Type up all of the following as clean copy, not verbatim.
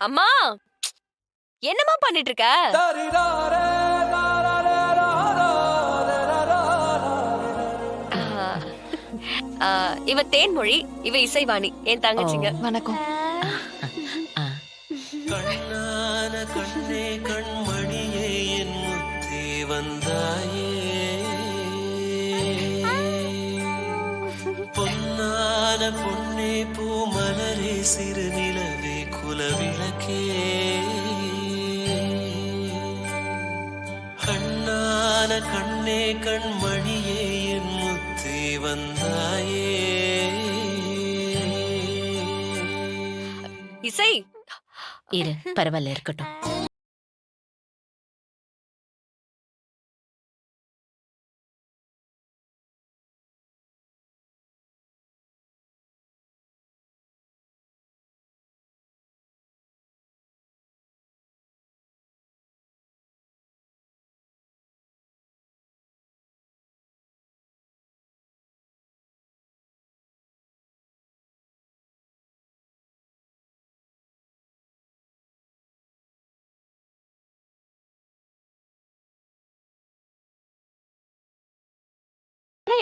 அம்மா, என்னம்மா பண்ணிட்டு இருக்க? இவ தேன்மொழி, இவ இசைவாணி, என் தங்கச்சிங்க. வணக்கம். கண்ணான கண்ணே கண்மணியே என் முத்தே வந்தாயே, பொன்னான பொன்னே பூமலரே சிறு நிலவே குலவிளக்கே, கண்ணான கண்ணே கண்மணியே என் முத்தே வந்தாயே. இசை, இரு, பரவாயில்ல, இருக்கட்டும்.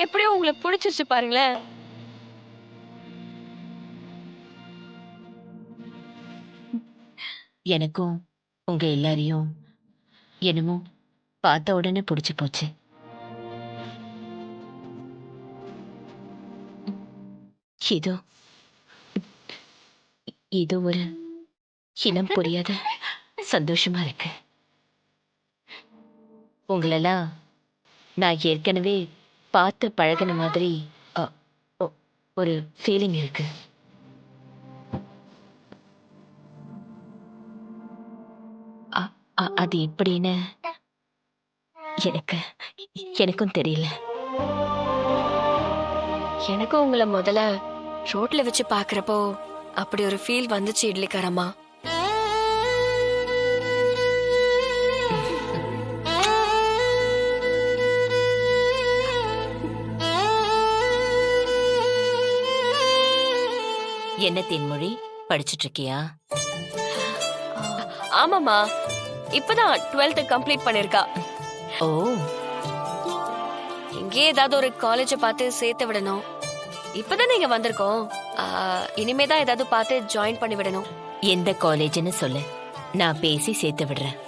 எப்படியோ உங்களுக்கு பிடிச்சிருச்சு பாருங்களேன். எனக்கும் உங்க எல்லாரையும் என்னமோ பார்த்த உடனே பிடிச்சு போச்சு. இதோ இது ஒரு இனம் புரியாத சந்தோஷமா இருக்கு. உங்களெல்லாம் நான் ஏற்கனவே பார்த்து பழகின மாதிரி ஒரு ஃபீலிங் இருக்கு. அது எப்படின்னு எனக்கும் தெரியல. எனக்கும் உங்களை முதல்ல ரோட்ல வச்சு பாக்குறப்போ அப்படி ஒரு ஃபீல் வந்துச்சு இட்லிக்காரம்மா. என்ன தென்மொழி, படிச்சுட்டு இருக்கியா? ஆமாமா, இப்பதான் 12th கம்ப்ளீட் பண்ணிருக்கா. ஓ, இங்கே ஏதாவது ஒரு காலேஜ பார்த்து சேர்த்து விடணும். இப்பதான் நீங்க வந்திருக்கோம். இனிமேதான் ஏதாவது பார்த்து ஜாயின் பண்ணி விடணும். எந்த காலேஜ்னு சொல்லு, நான் பேசி சேர்த்து விடுறேன்.